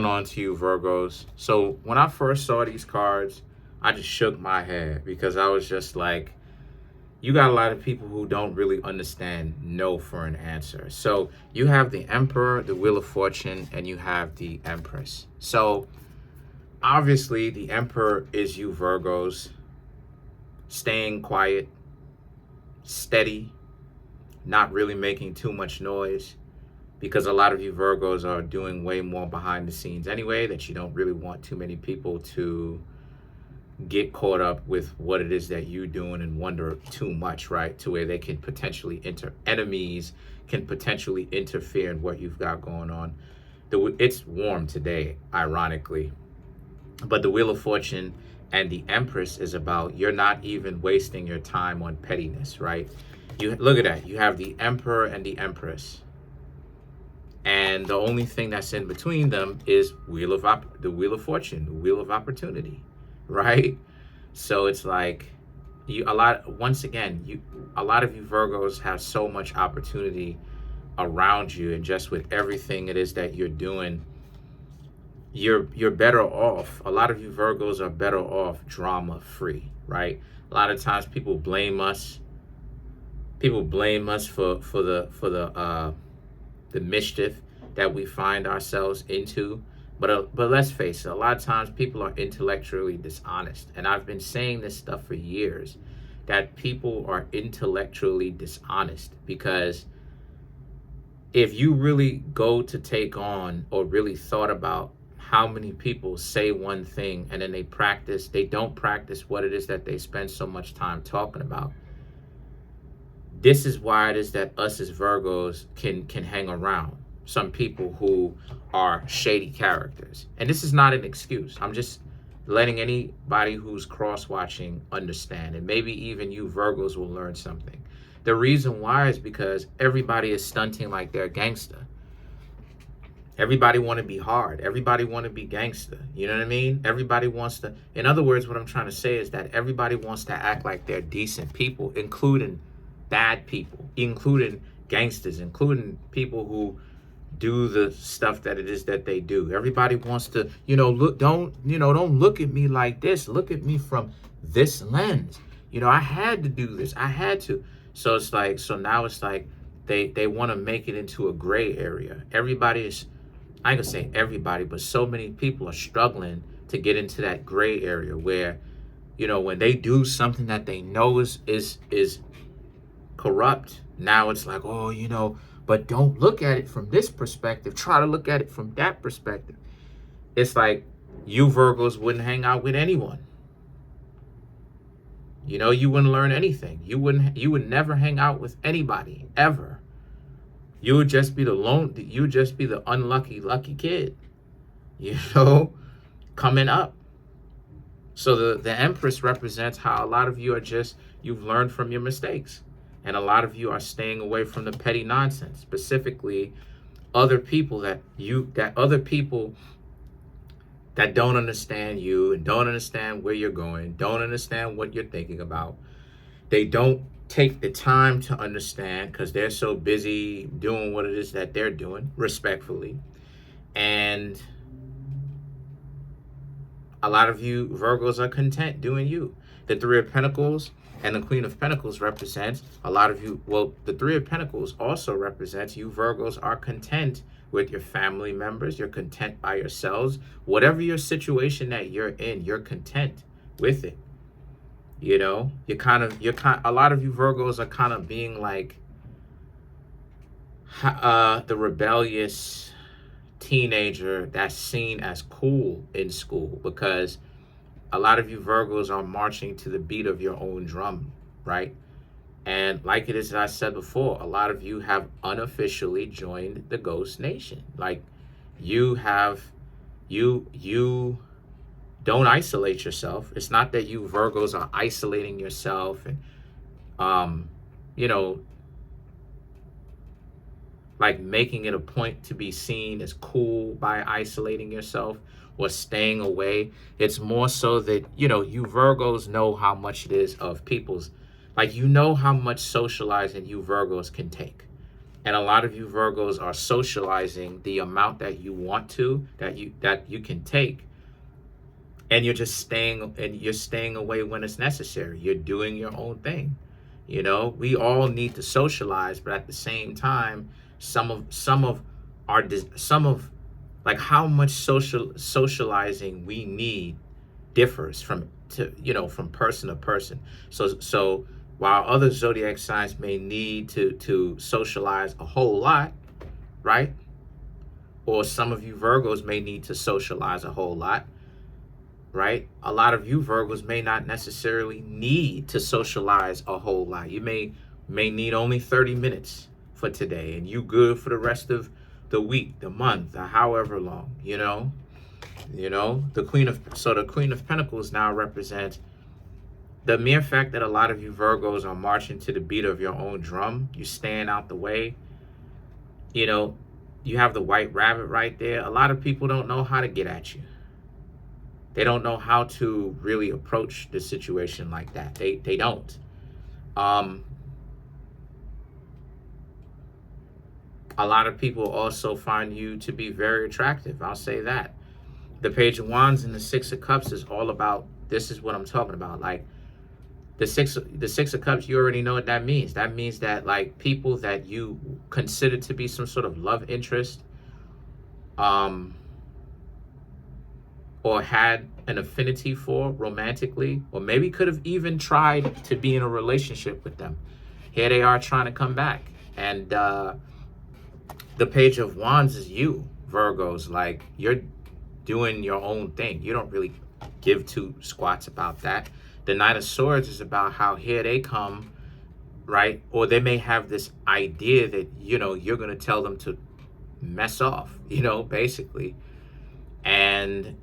On to you, Virgos. So when I first saw these cards, I just shook my head because I was just like, you got a lot of people who don't really understand no for an answer. So you have the Emperor, the Wheel of Fortune, and you have the Empress. So obviously the Emperor is you Virgos, staying quiet, steady, not really making too much noise, because a lot of you Virgos are doing way more behind the scenes anyway, that you don't really want too many people to get caught up with what it is that you're doing and wonder too much, right? To where they can potentially enemies can potentially interfere in what you've got going on. It's warm today, ironically, but the Wheel of Fortune and the Empress is about you're not even wasting your time on pettiness, right? You look at that. You have the Emperor and the Empress, and the only thing that's in between them is the Wheel of Fortune, the Wheel of Opportunity, right? So it's like a lot of you Virgos have so much opportunity around you, and just with everything it is that you're doing, you're better off. A lot of you Virgos are better off drama free, right? A lot of times people blame us for the mischief that we find ourselves into. But let's face it, a lot of times people are intellectually dishonest. And I've been saying this stuff for years, that people are intellectually dishonest, because if you really go to take on or really thought about how many people say one thing and then they don't practice what it is that they spend so much time talking about. This is why it is that us as Virgos can hang around some people who are shady characters. And this is not an excuse. I'm just letting anybody who's cross-watching understand, and maybe even you Virgos will learn something. The reason why is because everybody is stunting like they're gangster. Everybody want to be hard. Everybody want to be gangster. You know what I mean? Everybody wants to, in other words, what I'm trying to say is that everybody wants to act like they're decent people, including bad people, including gangsters, including people who do the stuff that it is that they do. Everybody wants to, don't look at me like this. Look at me from this lens. I had to do this. I had to. So it's like, so now it's like they want to make it into a gray area. Everybody is, I ain't gonna say everybody, but so many people are struggling to get into that gray area where, when they do something that they know is corrupt, now it's like, but don't look at it from this perspective. Try to look at it from that perspective. It's like you Virgos wouldn't hang out with anyone. You wouldn't learn anything. You would never hang out with anybody ever. You would just be the unlucky lucky kid, coming up. So the Empress represents how a lot of you you've learned from your mistakes. And a lot of you are staying away from the petty nonsense, specifically other people that don't understand you and don't understand where you're going, don't understand what you're thinking about. They don't take the time to understand because they're so busy doing what it is that they're doing, respectfully. And a lot of you Virgos are content doing you. The Three of Pentacles and the Queen of Pentacles represents a lot of you. Well, the Three of Pentacles also represents you Virgos are content with your family members. You're content by yourselves. Whatever your situation that you're in, you're content with it. A lot of you Virgos are kind of being like the rebellious teenager that's seen as cool in school, because a lot of you Virgos are marching to the beat of your own drum, right? And like it is, as I said before, a lot of you have unofficially joined the Ghost Nation. Like you don't isolate yourself. It's not that you Virgos are isolating yourself and, like making it a point to be seen as cool by isolating yourself or staying away. It's more so that, you Virgos know how much it is of people's, like, how much socializing you Virgos can take. And a lot of you Virgos are socializing the amount that you want to, that you can take, and you're staying away when it's necessary. You're doing your own thing. You know, we all need to socialize, but at the same time, some of our some of like how much socializing we need differs from person to person. So while other zodiac signs may need to socialize a whole lot, right? Or some of you Virgos may need to socialize a whole lot, right? A lot of you Virgos may not necessarily need to socialize a whole lot. You may need only 30 minutes for today, and you good for the rest of the week, the month, or however long, you know. The Queen of Pentacles now represents the mere fact that a lot of you Virgos are marching to the beat of your own drum. You staying out the way. You know, you have the white rabbit right there. A lot of people don't know how to get at you. They don't know how to really approach the situation like that. They don't. A lot of people also find you to be very attractive. I'll say that. The Page of Wands and the Six of Cups is all about, this is what I'm talking about. Like the six of Cups, you already know what that means. That means that like people that you consider to be some sort of love interest, or had an affinity for romantically, or maybe could have even tried to be in a relationship with them. Here they are trying to come back. And the Page of Wands is you, Virgos. Like, you're doing your own thing. You don't really give two squats about that. The Knight of Swords is about how here they come, right? Or they may have this idea that, you know, you're going to tell them to mess off, you know, basically. And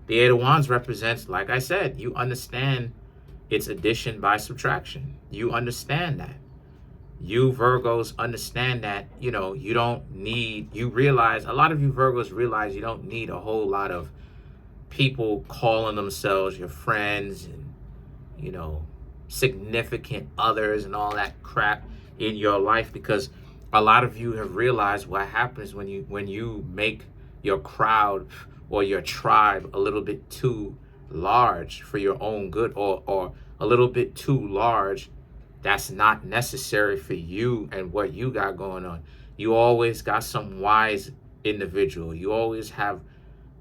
the Eight of Wands represents, like I said, you understand it's addition by subtraction. You understand that. You Virgos understand that, you know, you realize, a lot of you Virgos realize you don't need a whole lot of people calling themselves your friends and, you know, significant others and all that crap in your life, because a lot of you have realized what happens when you make your crowd or your tribe a little bit too large for your own good, or a little bit too large that's not necessary for you and what you got going on. You always got some wise individual. You always have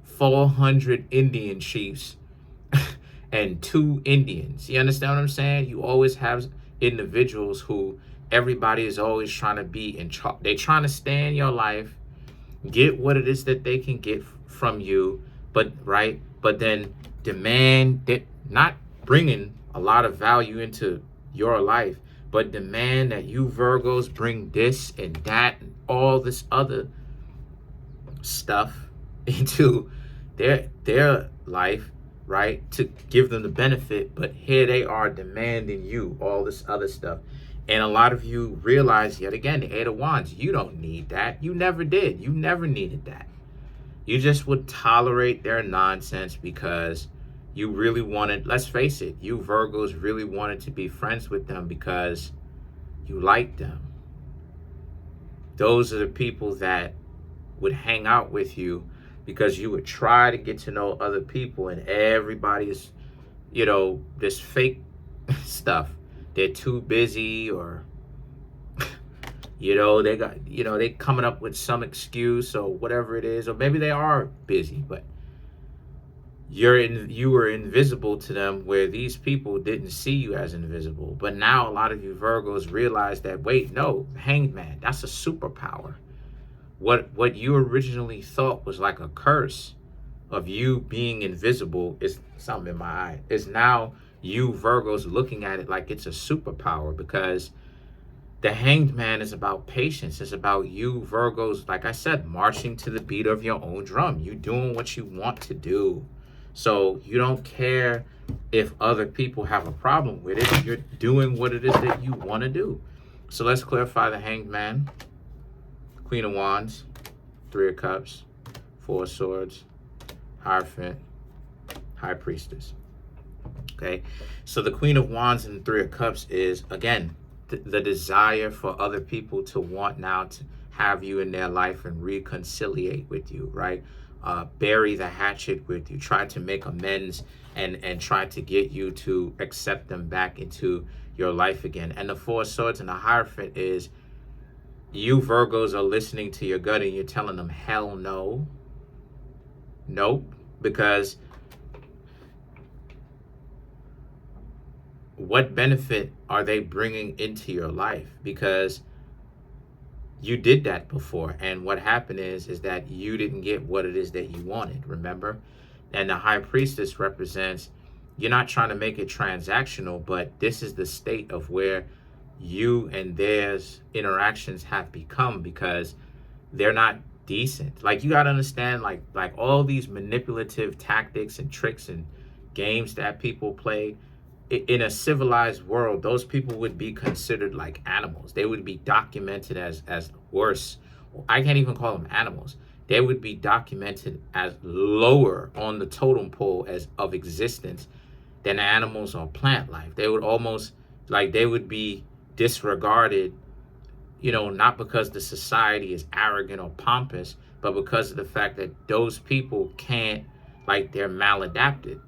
400 Indian chiefs and 2 Indians. You understand what I'm saying? You always have individuals who everybody is always trying to be in charge. They're trying to stay in your life, get what it is that they can get from you, but then demand that, not bringing a lot of value into your life, but demand that you Virgos bring this and that and all this other stuff into their life, right? To give them the benefit, but here they are demanding you all this other stuff. And a lot of you realize, yet again, the Eight of Wands, you don't need that. You never did. You never needed that. You just would tolerate their nonsense because you really wanted, let's face it, you Virgos really wanted to be friends with them because you liked them. Those are the people that would hang out with you because you would try to get to know other people, and everybody's, you know, this fake stuff. They're too busy, or you know, they coming up with some excuse or whatever it is, or maybe they are busy, but you were invisible to them, where these people didn't see you as invisible. But now a lot of you Virgos realize that, wait, no, Hanged Man, that's a superpower. What you originally thought was like a curse of you being invisible, is something in my eye, is now you Virgos looking at it like it's a superpower, because the Hanged Man is about patience. It's about you Virgos, like I said, marching to the beat of your own drum. You doing what you want to do. So you don't care if other people have a problem with it. You're doing what it is that you want to do. So let's clarify the Hanged Man. Queen of Wands, 3 of Cups, 4 of Swords, Hierophant, High Priestess. Okay, so the Queen of Wands and the 3 of Cups is, again, the desire for other people to want now to have you in their life and reconciliate with you, right? Bury the hatchet with you, try to make amends, and try to get you to accept them back into your life again. And the Four of Swords and the Hierophant is, you Virgos are listening to your gut and you're telling them, hell no. Nope. Because what benefit are they bringing into your life? Because you did that before, and what happened is that you didn't get what it is that you wanted, remember? And the High Priestess represents, you're not trying to make it transactional, but this is the state of where you and theirs interactions have become, because they're not decent. Like, you got to understand, like all these manipulative tactics and tricks and games that people play, in a civilized world, those people would be considered like animals. They would be documented as worse. I can't even call them animals. They would be documented as lower on the totem pole as of existence than animals or plant life. They would almost, like, they would be disregarded, not because the society is arrogant or pompous, but because of the fact that those people can't, like, they're maladapted.